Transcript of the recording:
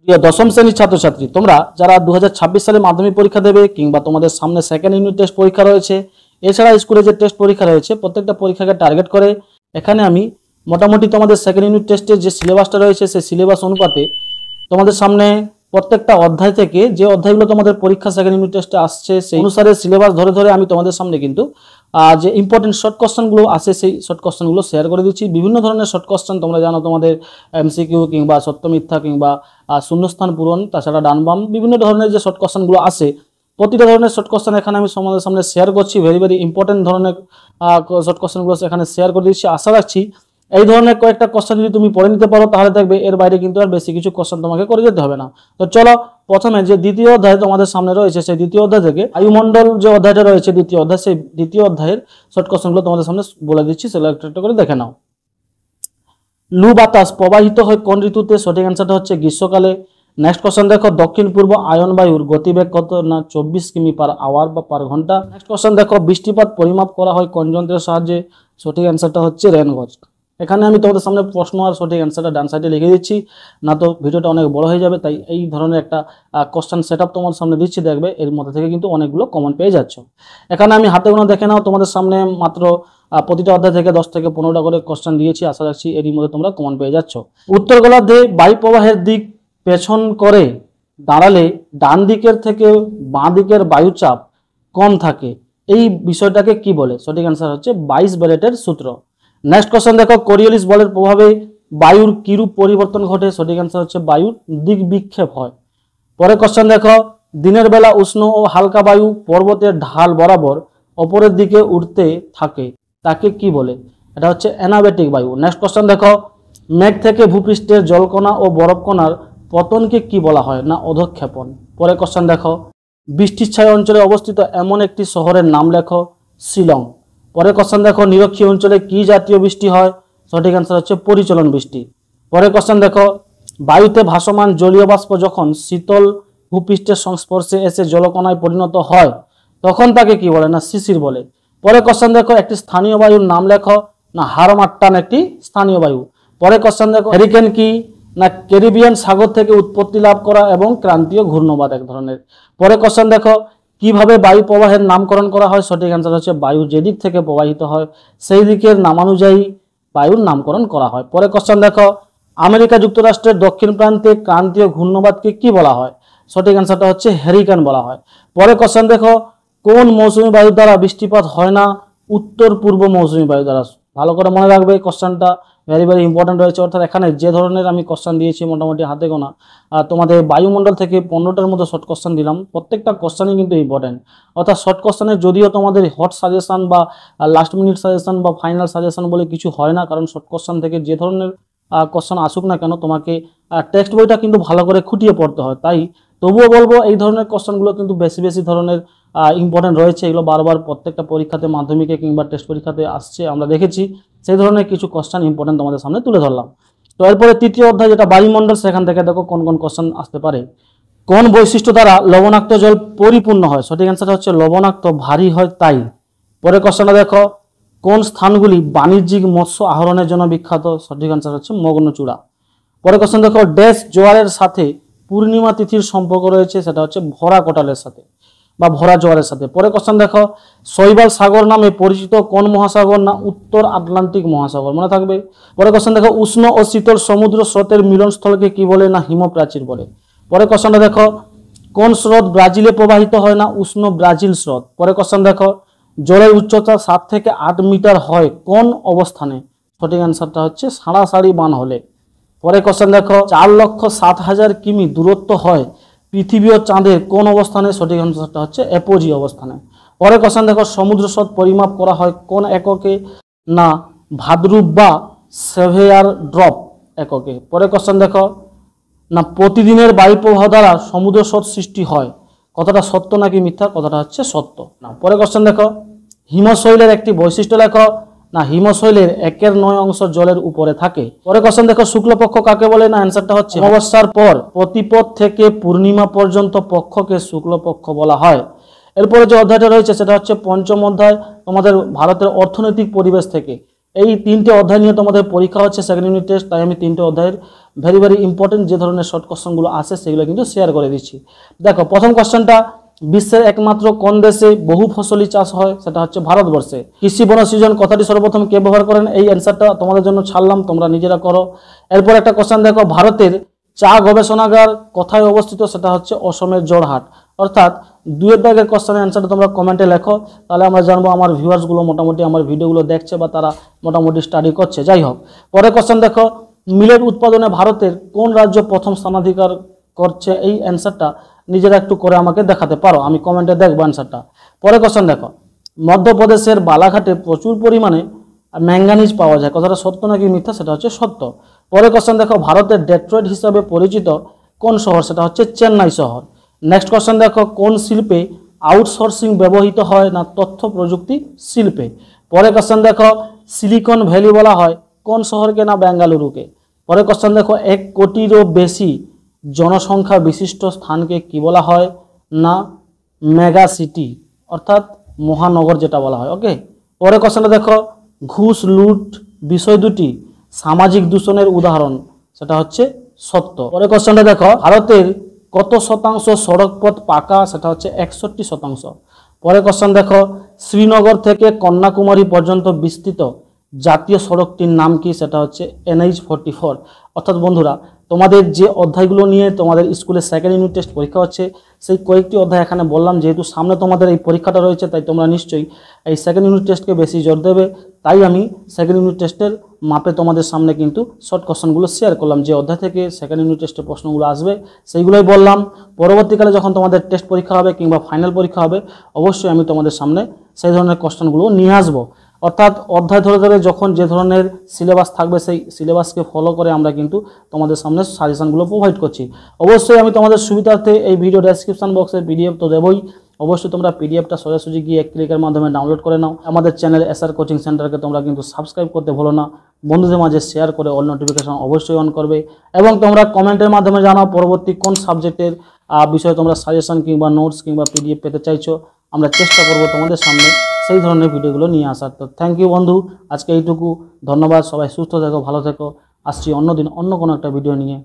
প্রিয় দশম শ্রেণীর ছাত্রছাত্রী, তোমরা যারা 2026 সালে মাধ্যমিক পরীক্ষা দেবে কিংবা তোমাদের সামনে সেকেন্ড ইউনিট টেস্ট পরীক্ষা রয়েছে, এছাড়া স্কুলে যে টেস্ট পরীক্ষা রয়েছে প্রত্যেকটা পরীক্ষাকে টার্গেট করে এখানে আমি মোটামুটি তোমাদের সেকেন্ড ইউনিট টেস্টের যে সিলেবাসটা রয়েছে সেই সিলেবাস অনুপাতে তোমাদের সামনে প্রত্যেকটা অধ্যায় থেকে যে অধ্যায়গুলো তোমাদের পরীক্ষা সেকেন্ড ইউনিট টেস্টে আসছে সেই অনুসারে সিলেবাস ধরে ধরে আমি তোমাদের সামনে কিন্তু যে ইম্পর্টেন্ট শর্ট কোশ্চেনগুলো আছে সেই শর্ট কোশ্চেনগুলো শেয়ার করে দিচ্ছি। বিভিন্ন ধরনের শর্ট কোশ্চেন তোমরা জানো, তোমাদের এমসিকিউ কিংবা সত্য মিথ্যা কিংবা শূন্যস্থান পূরণ, তাছাড়া ডান বাম বিভিন্ন ধরনের যে শর্ট কোশ্চেনগুলো আছে প্রতিটা ধরনের শর্ট কোশ্চেন এখানে আমি তোমাদের সামনে শেয়ার করছি। ভেরি ভেরি ইম্পর্টেন্ট ধরনের শর্ট কোশ্চেনগুলো এখানে শেয়ার করে দিচ্ছি। আশা রাখছি এই ধরনের কয়েকটা কোশ্চেন যদি তুমি পড়ে নিতে পারো তাহলে দেখবে এর বাইরে কিন্তু আর বেশি কিছু কোশ্চেন তোমাকে করে যেতে হবে না। তো চলো প্রথমে যে দ্বিতীয় অধ্যায় তোমাদের সামনে রয়েছে সেই দ্বিতীয় অধ্যায় থেকে বায়ুমণ্ডল যে অধ্যায়টা রয়েছে দ্বিতীয় অধ্যায়, সেই দ্বিতীয় অধ্যায়ের শর্ট কোশ্চেনগুলো তোমাদের সামনে বলে দিচ্ছি, সেগুলো একটা করে দেখে নাও। লু বাতাস প্রবাহিত হয় কোন ঋতুতে? সঠিক অ্যান্সারটা হচ্ছে গ্রীষ্মকালে। নেক্সট কোশ্চেন দেখো, দক্ষিণ পূর্ব আয়ন বায়ুর গতিবেগ কত? না 24 কিমি পার আওয়ার বা পার ঘন্টা। নেক্সট কোশ্চেন দেখো, বৃষ্টিপাত পরিমাপ করা হয় কোন যন্ত্রের সাহায্যে? সঠিক অ্যান্সারটা হচ্ছে রেন গজ। এখানে আমি তোমাদের সামনে প্রশ্ন আর সঠিক অ্যান্সারটা ডান সাইডে লিখে দিচ্ছি, না তো ভিডিওটা অনেক বড় হয়ে যাবে, তাই এই ধরনের একটা কোশ্চেন সেটআপ তোমার সামনে দিচ্ছি, দেখবে এর মধ্যে থেকে কিন্তু অনেকগুলো কমন পেয়ে যাচ্ছ। এখানে আমি হাতে গোনা দেখে নাও, তোমাদের সামনে মাত্র প্রতিটা অধ্যায় থেকে 10 থেকে 15টা করে কোশ্চেন দিয়েছি। আশা রাখছি এরই মধ্যে তোমরা কমন পেয়ে যাচ্ছ। উত্তর গোলার্ধে বায়ু প্রবাহের দিক পেছন করে দাঁড়ালে ডান দিকের থেকে বাঁ দিকের বায়ুচাপ কম থাকে, এই বিষয়টাকে কি বলে? সঠিক অ্যান্সার হচ্ছে বাইস বেলেটের সূত্র। নেক্সট কোশ্চেন দেখো, কোরিওলিস বলের প্রভাবে বায়ুর কিরূপ পরিবর্তন ঘটে? সঠিক অ্যান্সার হচ্ছে বায়ুর দিক বিক্ষেপ হয়। পরের কোশ্চেন দেখো, দিনের বেলা উষ্ণ ও হালকা বায়ু পর্বতের ঢাল বরাবর ওপরের দিকে উঠতে থাকে, তাকে কি বলে? এটা হচ্ছে অ্যানাবেটিক বায়ু। নেক্সট কোশ্চেন দেখো, মেঘ থেকে ভূপৃষ্ঠের জলকণা ও বরফকণার পতনকে কি বলা হয়? না অধঃক্ষেপণ। পরের কোশ্চেন দেখো, বৃষ্টির ছায়া অঞ্চলে অবস্থিত এমন একটি শহরের নাম লেখো। শিলং। পরের কোশ্চেন দেখো, নিরক্ষীয় অঞ্চলে কি জাতীয় বৃষ্টি হয়? সঠিক অ্যান্সার হচ্ছে পরিচলন বৃষ্টি। পরের কোশ্চেন দেখো, বায়ুতে ভাসমান জলীয় বাষ্প যখন শীতল ভূপৃষ্ঠের সংস্পর্শে এসে জলকণায় পরিণত হয় তখন তাকে কি বলে? না শিশির বলে। পরের কোশ্চেন দেখো, একটি স্থানীয় বায়ুর নাম লেখো। না হারমাট্টান একটি স্থানীয় বায়ু। পরের কোশ্চেন দেখো, হারিকেন কি? না ক্যারিবিয়ান সাগর থেকে উৎপত্তি লাভ করা এবং ক্রান্তীয় ঘূর্ণবাদ এক ধরনের। পরের কোশ্চেন দেখো, কিভাবে বায়ু প্রবাহের নামকরণ করা হয়? সঠিক অ্যান্সার হচ্ছে বায়ু যেদিক থেকে প্রবাহিত হয় সেই দিকের নামানুযায়ী বায়ুর নামকরণ করা হয়। পরের কোশ্চেন দেখো, আমেরিকা যুক্তরাষ্ট্রের দক্ষিণ প্রান্তে ক্রান্তীয় ঘূর্ণবাদকে কি বলা হয়? সঠিক অ্যান্সারটা হচ্ছে হ্যারিকেন বলা হয়। পরের কোশ্চেন দেখো, কোন মৌসুমী বায়ু দ্বারা বৃষ্টিপাত হয় না? উত্তর পূর্ব মৌসুমী বায়ু দ্বারা। ভালো করে মনে রাখবে, কোশ্চেনটা ভেরি ভেরি ইম্পর্টেন্ট রয়েছে। অর্থাৎ এখানে যে ধরনের আমি কোশ্চেন দিয়েছি মোটামুটি হাতে গোনা, তোমাদের বায়ুমণ্ডল থেকে 15টার মতো শর্ট কোশ্চেন দিলাম, প্রত্যেকটা কোশ্চেনই কিন্তু ইম্পর্টেন্ট। অর্থাৎ শর্ট কোশ্চেনের যদিও তোমাদের হট সাজেশন বা লাস্ট মিনিট সাজেশন বা ফাইনাল সাজেশন বলে কিছু হয় না, কারণ শর্ট কোশ্চেন থেকে যে ধরনের কোশ্চেন আসুক না কেন তোমাকে টেক্সট বইটা কিন্তু ভালো করে খুঁটিয়ে পড়তে হয়। তাই তবুও বলবো এই ধরনের কোশ্চেনগুলো কিন্তু বেশি বেশি ধরনের ইম্পর্টেন্ট রয়েছে। এগুলো বারবার প্রত্যেকটা পরীক্ষাতে মাধ্যমিকে কিংবা টেস্ট পরীক্ষাতে আসছে, আমরা দেখেছি। সেই ধরনের কিছু কোশ্চেন ইম্পর্টেন্ট তোমাদের সামনে তুলে ধরলাম। তো এরপরে তৃতীয় অধ্যায় যেটা বায়ুমণ্ডল, সেখান থেকে দেখো কোন কোন কোশ্চেন আসতে পারে। কোন বৈশিষ্ট্য দ্বারা লবণাক্ত জল পরিপূর্ণ হয়? সঠিক অ্যান্সার হচ্ছে লবণাক্ত ভারী হয় তাই। পরে কোশ্চেনটা দেখো, কোন স্থানগুলি বাণিজ্যিক মৎস্য আহরণের জন্য বিখ্যাত? সঠিক অ্যান্সার হচ্ছে মগ্নচূড়া। পরে কোশ্চেন দেখো, ড্যাশ জোয়ারের সাথে পূর্ণিমা তিথির সম্পর্ক রয়েছে? সেটা হচ্ছে ভরা কোটালের সাথে বা ভরা জোয়ারের সাথে। পরে কোশ্চেন দেখো, শৈবাল সাগর নামে পরিচিত কোন মহাসাগর? না উত্তর আটলান্টিক মহাসাগর, মনে থাকবে। পরে কোশ্চেন দেখো, উষ্ণ ও শীতল সমুদ্র স্রোতের মিলনস্থলকে কি বলে? না হিমপ্রাচীর বলে। পরে কোশ্চেনটা দেখো, কোন স্রোত ব্রাজিলে প্রবাহিত হয়? না উষ্ণ ব্রাজিল স্রোত। পরে কোশ্চেন দেখো, জলের উচ্চতা 7 থেকে 8 মিটার হয় কোন অবস্থানে? সঠিক অ্যান্সারটা হচ্ছে সাড়াসাড়ি বান হলে। পরে কোশ্চেন দেখো, 4,07,000 কিমি দূরত্ব হয় পৃথিবী ও চাঁদের কোন অবস্থানে? সঠিক অ্যান্সারটা হচ্ছে অ্যাপোজি অবস্থানে। পরে কোশ্চেন দেখো, সমুদ্র স্রোত পরিমাপ করা হয় কোন এককে? না ভাদ্রুপ বা সেভিয়ার ড্রপ এককে। পরে কোশ্চেন দেখো, না প্রতিদিনের বায়ু প্রবাহ দ্বারা সমুদ্র স্রোত সৃষ্টি হয়, কথাটা সত্য নাকি মিথ্যা? কথাটা হচ্ছে সত্য। না পরে কোশ্চেন দেখো, হিমশৈলের একটি বৈশিষ্ট্য লেখো। না হিমশৈলের 1/9 অংশ জলের উপরে থাকে। পরে কোশ্চেন দেখো, শুক্লপক্ষ কাকে বলে? না অ্যান্সারটা হচ্ছে অমাবস্যার পর প্রতিপদ থেকে পূর্ণিমা পর্যন্ত পক্ষকে শুক্লপক্ষ বলা হয়। এরপরে যে অধ্যায়টা রয়েছে সেটা হচ্ছে পঞ্চম অধ্যায়, তোমাদের ভারতের অর্থনৈতিক পরিবেশ থেকে। এই 3টে অধ্যায় নিয়ে তোমাদের পরীক্ষা হচ্ছে সেকেন্ড ইউনিট টেস্ট, তাই আমি 3টে অধ্যায়ের ভেরি ভেরি ইম্পর্টেন্ট যে ধরনের শর্ট কোশ্চেনগুলো আসে সেগুলো কিন্তু শেয়ার করে দিচ্ছি। দেখো প্রথম কোশ্চেনটা, বিশ্বের একমাত্র কোন দেশে বহু ফসলি চাষ হয়? সেটা হচ্ছে ভারতবর্ষে। কৃষি বনসৃজন কথাটি সর্বপ্রথম কে ব্যবহার করেন? এই অ্যান্সারটা তোমাদের জন্য ছাড়লাম, তোমরা নিজেরা করো। এরপর একটা কোশ্চেন দেখো, ভারতের চা গবেষণাগার কোথায় অবস্থিত? সেটা হচ্ছে অসমের জোরহাট। অর্থাৎ 2 দাগের কোশ্চেনের অ্যান্সারটা তোমরা কমেন্টে লেখো, তাহলে আমরা জানবো আমার ভিউয়ার্সগুলো মোটামুটি আমার ভিডিওগুলো দেখছে বা তারা মোটামুটি স্টাডি করছে। যাই হোক, পরের কোশ্চেন দেখো, মিলেট উৎপাদনে ভারতের কোন রাজ্য প্রথম স্থানাধিকার করছে? এই অ্যান্সারটা নিজেরা একটু করে আমাকে দেখাতে পারো, আমি কমেন্টে দেখবো অ্যান্সারটা। পরের কোশ্চেন দেখো, মধ্যপ্রদেশের বালাঘাটে প্রচুর পরিমাণে ম্যাঙ্গানিজ পাওয়া যায়, কথাটা সত্য নাকি মিথ্যা? সেটা হচ্ছে সত্য। পরের কোশ্চেন দেখো, ভারতের ডেট্রয়েট হিসাবে পরিচিত কোন শহর? সেটা হচ্ছে চেন্নাই শহর। নেক্সট কোশ্চেন দেখো, কোন শিল্পে আউটসোর্সিং ব্যবহৃত হয়? না তথ্য প্রযুক্তি শিল্পে। পরের কোশ্চেন দেখো, সিলিকন ভ্যালি বলা হয় কোন শহরকে? না বেঙ্গালুরুকে। পরের কোশ্চেন দেখো, 1 কোটিরও বেশি জনসংখ্যা বিশিষ্ট স্থানকে কি বলা হয়? না মেগা সিটি, অর্থাৎ মহানগর যেটা বলা হয়। ওকে। পরের কোশ্চেনটা দেখো, ঘুষ লুট বিষয় দুটি সামাজিক দূষণের উদাহরণ? সেটা হচ্ছে সত্য। পরের কোশ্চেনটা দেখো, ভারতের কত শতাংশ সড়ক পথ পাকা? সেটা হচ্ছে 61%। পরের কোশ্চেন দেখো, শ্রীনগর থেকে কন্যাকুমারী পর্যন্ত বিস্তৃত জাতীয় সড়কটির নাম কি? সেটা হচ্ছে NH-44। অর্থাৎ বন্ধুরা, তোমাদের যে অধ্যায়গুলো নিয়ে তোমাদের স্কুলে সেকেন্ড ইউনিট টেস্ট পরীক্ষা হচ্ছে সেই কয়েকটি অধ্যায় এখানে বললাম, যেহেতু সামনে তোমাদের এই পরীক্ষাটা রয়েছে তাই তোমরা নিশ্চয়ই এই সেকেন্ড ইউনিট টেস্টকে বেশি জোর দেবে। তাই আমি সেকেন্ড ইউনিট টেস্টের মাপে তোমাদের সামনে কিন্তু শর্ট কোশ্চেনগুলো শেয়ার করলাম, যে অধ্যায় থেকে সেকেন্ড ইউনিট টেস্টের প্রশ্নগুলো আসবে সেইগুলোই বললাম। পরবর্তীকালে যখন তোমাদের টেস্ট পরীক্ষা হবে কিংবা ফাইনাল পরীক্ষা হবে, অবশ্যই আমি তোমাদের সামনে সেই ধরনের কোশ্চেনগুলো নিয়ে আসবো। অর্থাৎ অধ্যায় ধরে ধরে যখন যে ধরনের সিলেবাস থাকবে সেই সিলেবাসকে ফলো করে আমরা কিন্তু তোমাদের সামনে সাজেশনগুলো প্রোভাইড করছি। অবশ্যই আমি তোমাদের সুবিধার্থে এই ভিডিও ডেসক্রিপশন বক্সে PDF তো দেবই, অবশ্যই তোমরা PDFটা সোজাসুজি গিয়ে 1 ক্লিকের মাধ্যমে ডাউনলোড করে নাও। আমাদের চ্যানেল SR কোচিং সেন্টারকে তোমরা কিন্তু সাবস্ক্রাইব করতে ভুলো না, বন্ধুদের মাঝে শেয়ার করে অল নোটিফিকেশন অবশ্যই অন করবে। এবং তোমরা কমেন্টের মাধ্যমে জানাও পরবর্তী কোন সাবজেক্টের বিষয়ে তোমরা সাজেশন কিংবা নোটস কিংবা PDF পেতে চাইছো। আমরা চেষ্টা করব তোমাদের সামনে সেই ধরনের ভিডিওগুলো নিয়ে আসার। তো থ্যাংক ইউ বন্ধু, আজকে এইটুকু। ধন্যবাদ, সবাই সুস্থ থেকো, ভালো থেকো। আসছি অন্যদিন অন্য কোনো একটা ভিডিও নিয়ে।